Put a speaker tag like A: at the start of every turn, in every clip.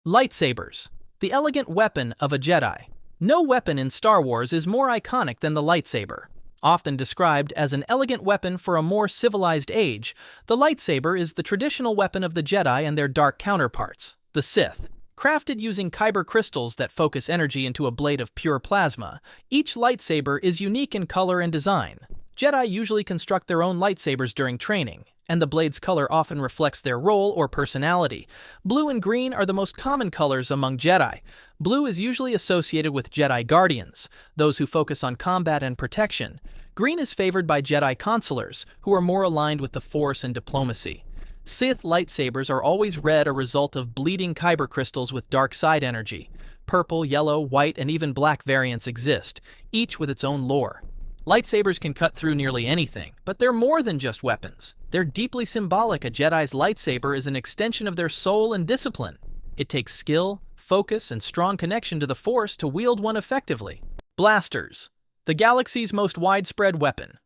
A: Lightsabers, the elegant weapon of a Jedi. No weapon in Star Wars is more iconic than the lightsaber. Often described as an elegant weapon for a more civilized age, the lightsaber is the traditional weapon of the Jedi and their dark counterparts, the Sith. Crafted using kyber crystals that focus energy into a blade of pure plasma, each lightsaber is unique in color and design. Jedi usually construct their own lightsabers during training, and the blade's color often reflects their role or personality. Blue and green are the most common colors among Jedi. Blue is usually associated with Jedi Guardians, those who focus on combat and protection. Green is favored by Jedi Consulars, who are more aligned with the Force and diplomacy. Sith lightsabers are always red, a result of bleeding kyber crystals with dark side energy. Purple, yellow, white, and even black variants exist, each with its own lore. Lightsabers can cut through nearly anything, but they're more than just weapons. They're deeply symbolic. A Jedi's lightsaber is an extension of their soul and discipline. It takes skill, focus, and strong connection to the Force to wield one effectively. Blasters, the galaxy's most widespread weapon.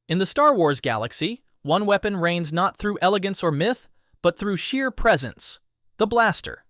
A: In the Star Wars galaxy, one weapon reigns not through elegance or myth, but through sheer presence: the blaster.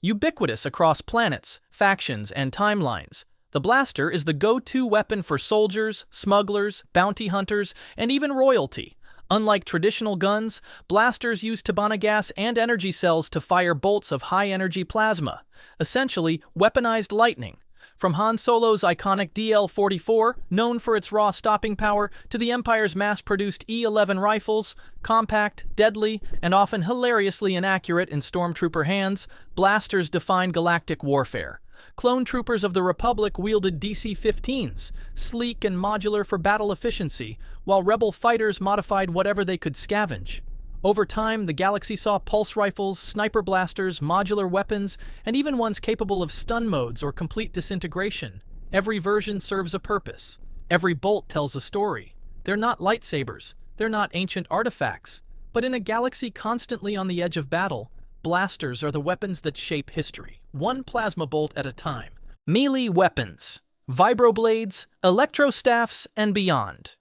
A: Ubiquitous across planets, factions, and timelines, the blaster is the go-to weapon for soldiers, smugglers, bounty hunters, and even royalty. Unlike traditional guns, blasters use Tabana gas and energy cells to fire bolts of high-energy plasma, essentially weaponized lightning. From Han Solo's iconic DL-44, known for its raw stopping power, to the Empire's mass-produced E-11 rifles, compact, deadly, and often hilariously inaccurate in stormtrooper hands, blasters define galactic warfare. Clone troopers of the Republic wielded DC-15s, sleek and modular for battle efficiency, while rebel fighters modified whatever they could scavenge. Over time, the galaxy saw pulse rifles, sniper blasters, modular weapons, and even ones capable of stun modes or complete disintegration. Every version serves a purpose. Every bolt tells a story. They're not lightsabers, they're not ancient artifacts, but in a galaxy constantly on the edge of battle, blasters are the weapons that shape history, one plasma bolt at a time. Melee weapons, vibroblades, electrostaffs, and beyond.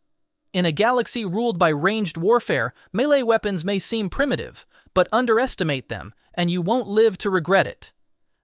A: In a galaxy ruled by ranged warfare, melee weapons may seem primitive, but underestimate them, and you won't live to regret it.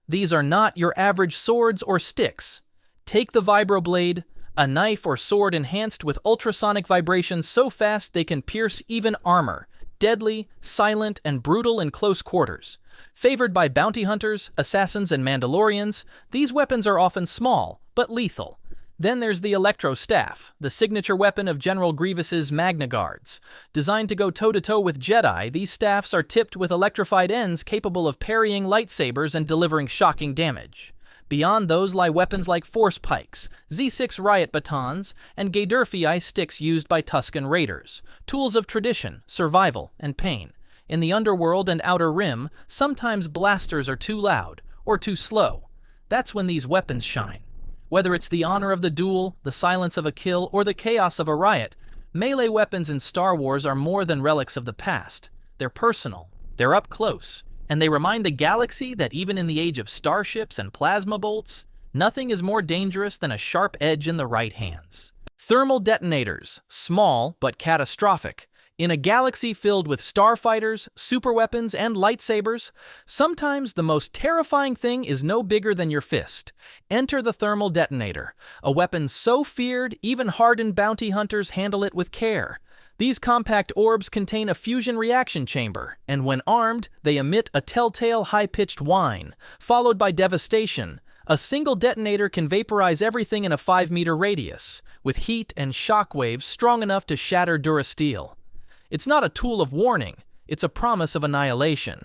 A: These are not your average swords or sticks. Take the vibroblade, a knife or sword enhanced with ultrasonic vibrations so fast they can pierce even armor. Deadly, silent, and brutal in close quarters. Favored by bounty hunters, assassins, and Mandalorians, these weapons are often small, but lethal. Then there's the Electro Staff, the signature weapon of General Grievous's Magna Guards. Designed to go toe-to-toe with Jedi, these staffs are tipped with electrified ends capable of parrying lightsabers and delivering shocking damage. Beyond those lie weapons like Force Pikes, Z6 Riot Batons, and Gaydurfi Ice Sticks used by Tusken Raiders, tools of tradition, survival, and pain. In the underworld and outer rim, sometimes blasters are too loud, or too slow. That's when these weapons shine. Whether it's the honor of the duel, the silence of a kill, or the chaos of a riot, melee weapons in Star Wars are more than relics of the past. They're personal, they're up close, and they remind the galaxy that even in the age of starships and plasma bolts, nothing is more dangerous than a sharp edge in the right hands. Thermal detonators, small but catastrophic. In a galaxy filled with starfighters, superweapons, and lightsabers, sometimes the most terrifying thing is no bigger than your fist. Enter the thermal detonator, a weapon so feared even hardened bounty hunters handle it with care. These compact orbs contain a fusion reaction chamber, and when armed, they emit a telltale high-pitched whine, followed by devastation. A single detonator can vaporize everything in a 5-meter radius, with heat and shock waves strong enough to shatter durasteel. It's not a tool of warning, it's a promise of annihilation.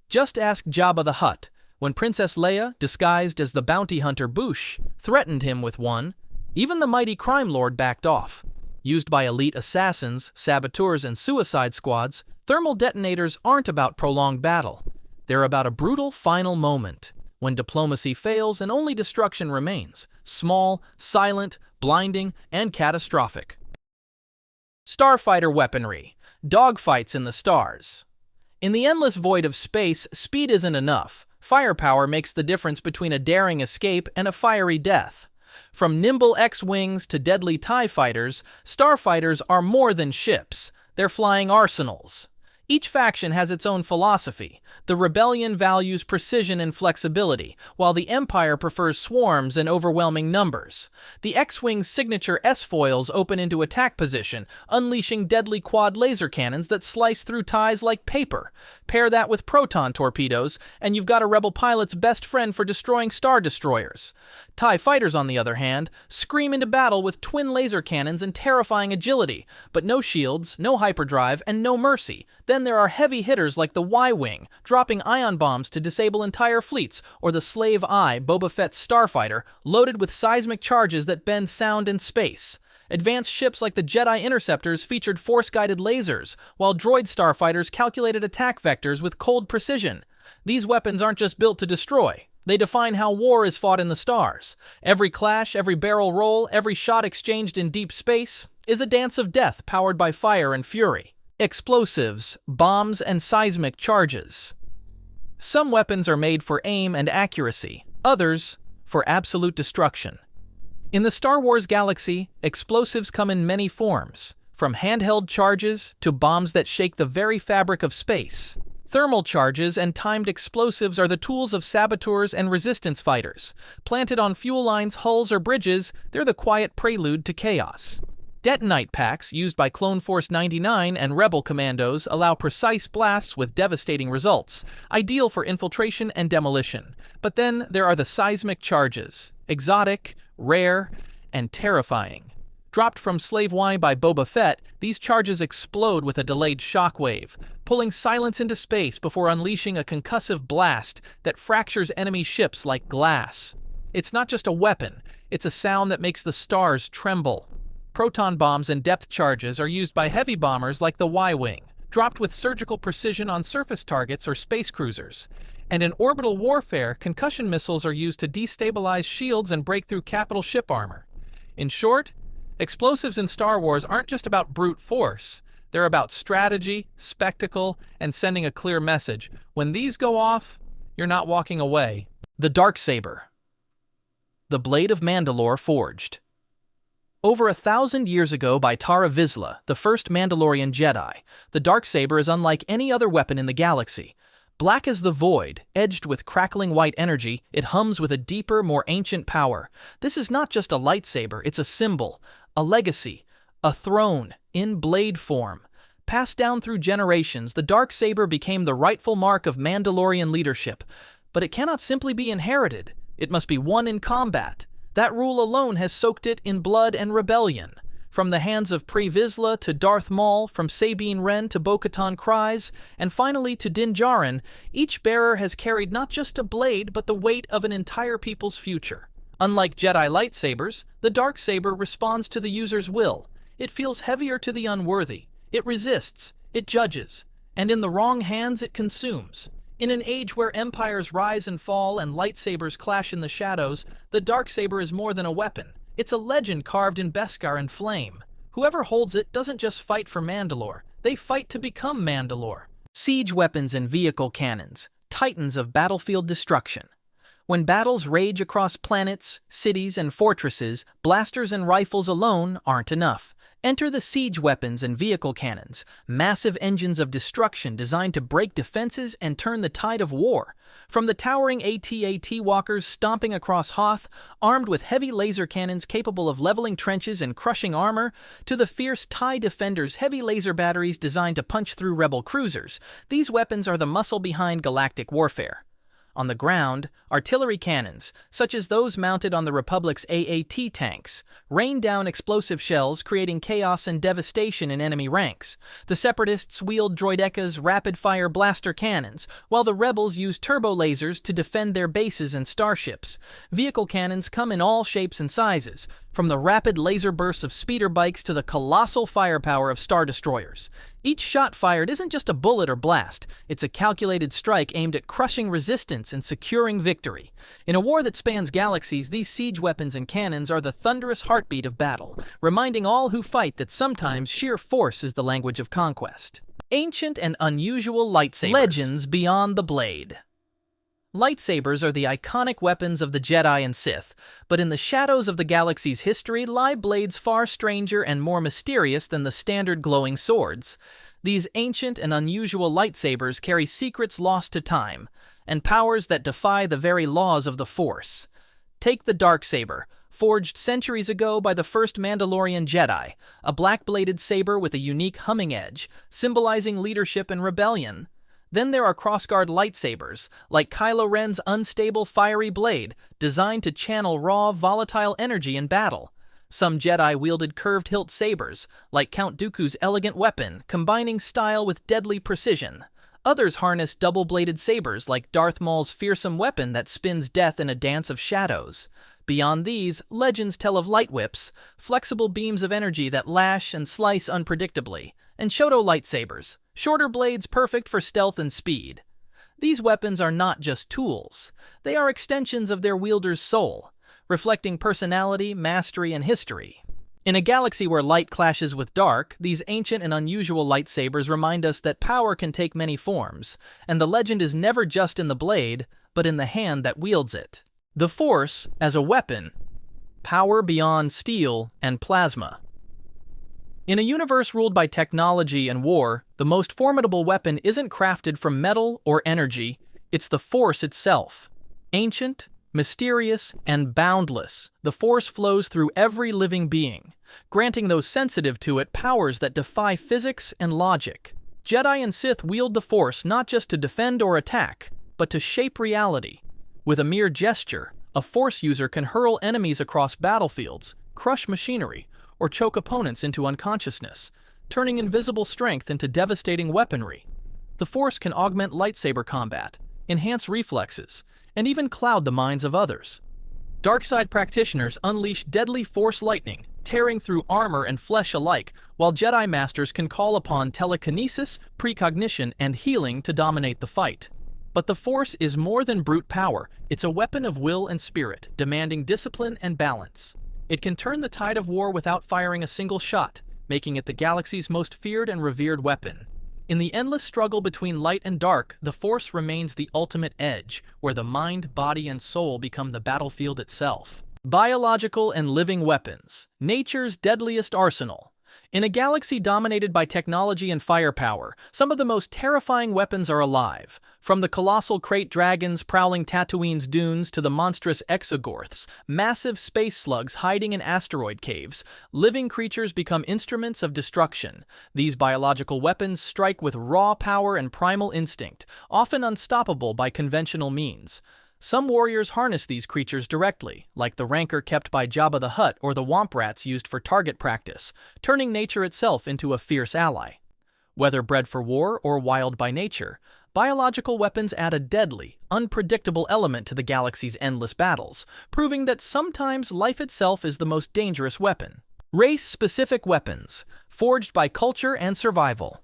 A: Just ask Jabba the Hutt, when Princess Leia, disguised as the bounty hunter Boushh, threatened him with one. Even the mighty crime lord backed off. Used by elite assassins, saboteurs, and suicide squads, thermal detonators aren't about prolonged battle. They're about a brutal final moment, when diplomacy fails and only destruction remains. Small, silent, blinding, and catastrophic. Starfighter weaponry. Dogfights in the stars. In the endless void of space, speed isn't enough. Firepower makes the difference between a daring escape and a fiery death. From nimble X-Wings to deadly TIE fighters, starfighters are more than ships. They're flying arsenals. Each faction has its own philosophy. The Rebellion values precision and flexibility, while the Empire prefers swarms and overwhelming numbers. The X-Wing's signature S-foils open into attack position, unleashing deadly quad laser cannons that slice through ties like paper. Pair that with proton torpedoes, and you've got a Rebel pilot's best friend for destroying Star Destroyers. TIE fighters, on the other hand, scream into battle with twin laser cannons and terrifying agility, but no shields, no hyperdrive, and no mercy. Then there are heavy hitters like the Y-Wing, dropping ion bombs to disable entire fleets, or the Slave Eye, Boba Fett's Starfighter, loaded with seismic charges that bend sound and space. Advanced ships like the Jedi Interceptors featured force-guided lasers, while droid starfighters calculated attack vectors with cold precision. These weapons aren't just built to destroy. They define how war is fought in the stars. Every clash, every barrel roll, every shot exchanged in deep space is a dance of death powered by fire and fury. Explosives, bombs, and seismic charges. Some weapons are made for aim and accuracy, others for absolute destruction. In the Star Wars galaxy, explosives come in many forms, from handheld charges to bombs that shake the very fabric of space. Thermal charges and timed explosives are the tools of saboteurs and resistance fighters. Planted on fuel lines, hulls, or bridges, they're the quiet prelude to chaos. Detonite packs, used by Clone Force 99 and Rebel commandos, allow precise blasts with devastating results, ideal for infiltration and demolition. But then there are the seismic charges, exotic, rare, and terrifying. Dropped from Slave Y by Boba Fett, these charges explode with a delayed shockwave, pulling silence into space before unleashing a concussive blast that fractures enemy ships like glass. It's not just a weapon, it's a sound that makes the stars tremble. Proton bombs and depth charges are used by heavy bombers like the Y-Wing, dropped with surgical precision on surface targets or space cruisers. And in orbital warfare, concussion missiles are used to destabilize shields and break through capital ship armor. In short, explosives in Star Wars aren't just about brute force. They're about strategy, spectacle, and sending a clear message. When these go off, you're not walking away. The Darksaber. The Blade of Mandalore forged. Over 1,000 years ago by Tara Vizsla, the first Mandalorian Jedi, the Darksaber is unlike any other weapon in the galaxy. Black as the void, edged with crackling white energy, it hums with a deeper, more ancient power. This is not just a lightsaber, it's a symbol, a legacy, a throne, in blade form. Passed down through generations, the Darksaber became the rightful mark of Mandalorian leadership. But it cannot simply be inherited. It must be won in combat. That rule alone has soaked it in blood and rebellion. From the hands of Pre Vizsla to Darth Maul, from Sabine Wren to Bo-Katan Kryze, and finally to Din Djarin, each bearer has carried not just a blade, but the weight of an entire people's future. Unlike Jedi lightsabers, the Darksaber responds to the user's will. It feels heavier to the unworthy. It resists, it judges, and in the wrong hands it consumes. In an age where empires rise and fall and lightsabers clash in the shadows, the Darksaber is more than a weapon. It's a legend carved in Beskar and flame. Whoever holds it doesn't just fight for Mandalore, they fight to become Mandalore. Siege weapons and vehicle cannons, titans of battlefield destruction. When battles rage across planets, cities, and fortresses, blasters and rifles alone aren't enough. Enter the siege weapons and vehicle cannons, massive engines of destruction designed to break defenses and turn the tide of war. From the towering AT-AT walkers stomping across Hoth, armed with heavy laser cannons capable of leveling trenches and crushing armor, to the fierce TIE Defender's heavy laser batteries designed to punch through Rebel cruisers, these weapons are the muscle behind galactic warfare. On the ground, artillery cannons, such as those mounted on the Republic's AAT tanks, rain down explosive shells, creating chaos and devastation in enemy ranks. The Separatists wield Droideca's rapid-fire blaster cannons, while the Rebels use turbo lasers to defend their bases and starships. Vehicle cannons come in all shapes and sizes, from the rapid laser bursts of speeder bikes to the colossal firepower of Star Destroyers. Each shot fired isn't just a bullet or blast, it's a calculated strike aimed at crushing resistance and securing victory. In a war that spans galaxies, these siege weapons and cannons are the thunderous heartbeat of battle, reminding all who fight that sometimes sheer force is the language of conquest. Ancient and unusual lightsabers. Legends beyond the blade. Lightsabers are the iconic weapons of the Jedi and Sith, but in the shadows of the galaxy's history lie blades far stranger and more mysterious than the standard glowing swords. These ancient and unusual lightsabers carry secrets lost to time, and powers that defy the very laws of the Force. Take the Darksaber, forged centuries ago by the first Mandalorian Jedi, a black-bladed saber with a unique humming edge, symbolizing leadership and rebellion. Then there are crossguard lightsabers, like Kylo Ren's unstable fiery blade, designed to channel raw, volatile energy in battle. Some Jedi wielded curved hilt sabers, like Count Dooku's elegant weapon, combining style with deadly precision. Others harness double-bladed sabers, like Darth Maul's fearsome weapon that spins death in a dance of shadows. Beyond these, legends tell of light whips, flexible beams of energy that lash and slice unpredictably, and Shoto lightsabers, shorter blades perfect for stealth and speed. These weapons are not just tools. They are extensions of their wielder's soul, reflecting personality, mastery, and history. In a galaxy where light clashes with dark, these ancient and unusual lightsabers remind us that power can take many forms, and the legend is never just in the blade, but in the hand that wields it. The Force, as a weapon, power beyond steel and plasma. In a universe ruled by technology and war, the most formidable weapon isn't crafted from metal or energy, it's the Force itself. Ancient, mysterious, and boundless, the Force flows through every living being, granting those sensitive to it powers that defy physics and logic. Jedi and Sith wield the Force not just to defend or attack, but to shape reality. With a mere gesture, a Force user can hurl enemies across battlefields, crush machinery, or choke opponents into unconsciousness, turning invisible strength into devastating weaponry. The Force can augment lightsaber combat, enhance reflexes, and even cloud the minds of others. Darkside practitioners unleash deadly Force lightning, tearing through armor and flesh alike, while Jedi Masters can call upon telekinesis, precognition, and healing to dominate the fight. But the Force is more than brute power. It's a weapon of will and spirit, demanding discipline and balance. It can turn the tide of war without firing a single shot, making it the galaxy's most feared and revered weapon. In the endless struggle between light and dark, the Force remains the ultimate edge, where the mind, body, and soul become the battlefield itself. Biological and living weapons, nature's deadliest arsenal. In a galaxy dominated by technology and firepower, some of the most terrifying weapons are alive. From the colossal crate dragons prowling Tatooine's dunes to the monstrous exogorths, massive space slugs hiding in asteroid caves, living creatures become instruments of destruction. These biological weapons strike with raw power and primal instinct, often unstoppable by conventional means. Some warriors harness these creatures directly, like the rancor kept by Jabba the Hutt or the womp rats used for target practice, turning nature itself into a fierce ally. Whether bred for war or wild by nature, biological weapons add a deadly, unpredictable element to the galaxy's endless battles, proving that sometimes life itself is the most dangerous weapon. Race-specific weapons, forged by culture and survival.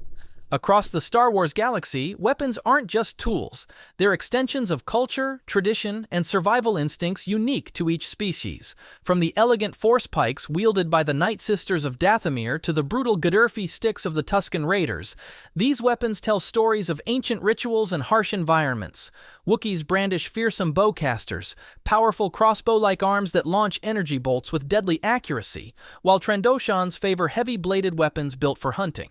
A: Across the Star Wars galaxy, weapons aren't just tools. They're extensions of culture, tradition, and survival instincts unique to each species. From the elegant force pikes wielded by the Night Sisters of Dathomir to the brutal Gadurfi sticks of the Tusken Raiders, these weapons tell stories of ancient rituals and harsh environments. Wookiees brandish fearsome bowcasters, powerful crossbow-like arms that launch energy bolts with deadly accuracy, while Trandoshans favor heavy-bladed weapons built for hunting.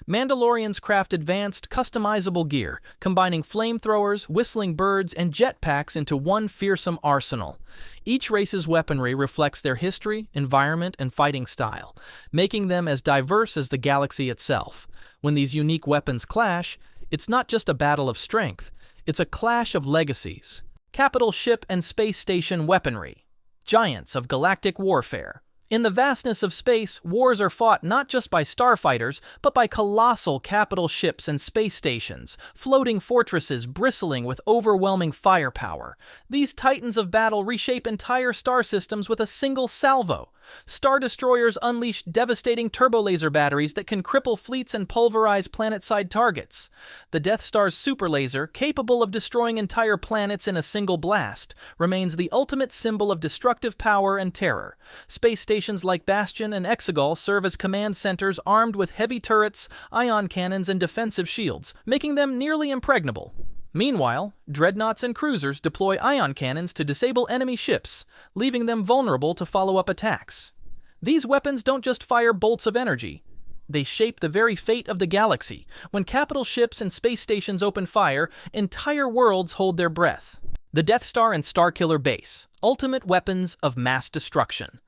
A: Mandalorians craft advanced, customizable gear, combining flamethrowers, whistling birds, and jetpacks into one fearsome arsenal. Each race's weaponry reflects their history, environment, and fighting style, making them as diverse as the galaxy itself. When these unique weapons clash, it's not just a battle of strength, it's a clash of legacies. Capital ship and space station weaponry. Giants of galactic warfare. In the vastness of space, wars are fought not just by starfighters, but by colossal capital ships and space stations, floating fortresses bristling with overwhelming firepower. These titans of battle reshape entire star systems with a single salvo. Star destroyers unleash devastating turbolaser batteries that can cripple fleets and pulverize planet-side targets. The Death Star's superlaser, capable of destroying entire planets in a single blast, remains the ultimate symbol of destructive power and terror. Space stations like Bastion and Exegol serve as command centers armed with heavy turrets, ion cannons, and defensive shields, making them nearly impregnable. Meanwhile, dreadnoughts and cruisers deploy ion cannons to disable enemy ships, leaving them vulnerable to follow-up attacks. These weapons don't just fire bolts of energy. They shape the very fate of the galaxy. When capital ships and space stations open fire, entire worlds hold their breath. The Death Star and Starkiller Base, ultimate weapons of mass destruction.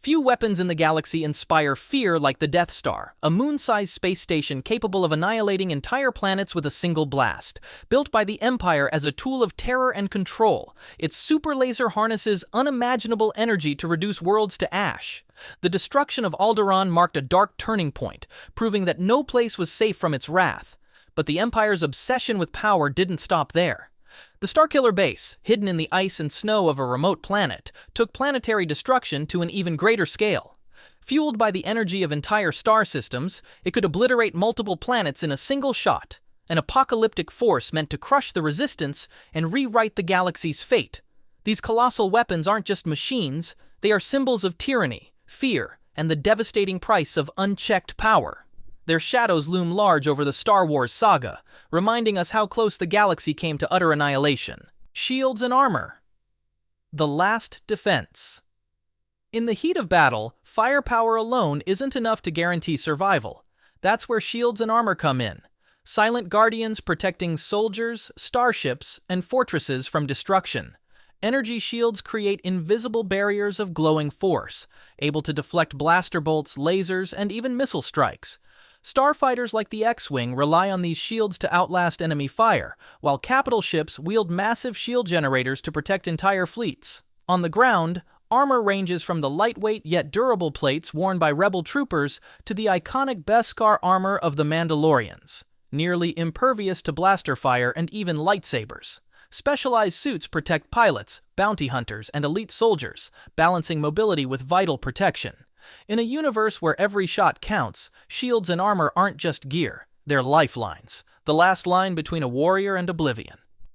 A: Few weapons in the galaxy inspire fear like the Death Star, a moon-sized space station capable of annihilating entire planets with a single blast. Built by the Empire as a tool of terror and control, its super laser harnesses unimaginable energy to reduce worlds to ash. The destruction of Alderaan marked a dark turning point, proving that no place was safe from its wrath. But the Empire's obsession with power didn't stop there. The Starkiller Base, hidden in the ice and snow of a remote planet, took planetary destruction to an even greater scale. Fueled by the energy of entire star systems, it could obliterate multiple planets in a single shot, an apocalyptic force meant to crush the Resistance and rewrite the galaxy's fate. These colossal weapons aren't just machines, they are symbols of tyranny, fear, and the devastating price of unchecked power. Their shadows loom large over the Star Wars saga, reminding us how close the galaxy came to utter annihilation. Shields and armor. The last defense. In the heat of battle, firepower alone isn't enough to guarantee survival. That's where shields and armor come in. Silent guardians protecting soldiers, starships, and fortresses from destruction. Energy shields create invisible barriers of glowing force, able to deflect blaster bolts, lasers, and even missile strikes. Starfighters like the X-Wing rely on these shields to outlast enemy fire, while capital ships wield massive shield generators to protect entire fleets. On the ground, armor ranges from the lightweight yet durable plates worn by rebel troopers to the iconic Beskar armor of the Mandalorians, nearly impervious to blaster fire and even lightsabers. Specialized suits protect pilots, bounty hunters, and elite soldiers, balancing mobility with vital protection. In a universe where every shot counts, shields and armor aren't just gear, they're lifelines, the last line between a warrior and oblivion.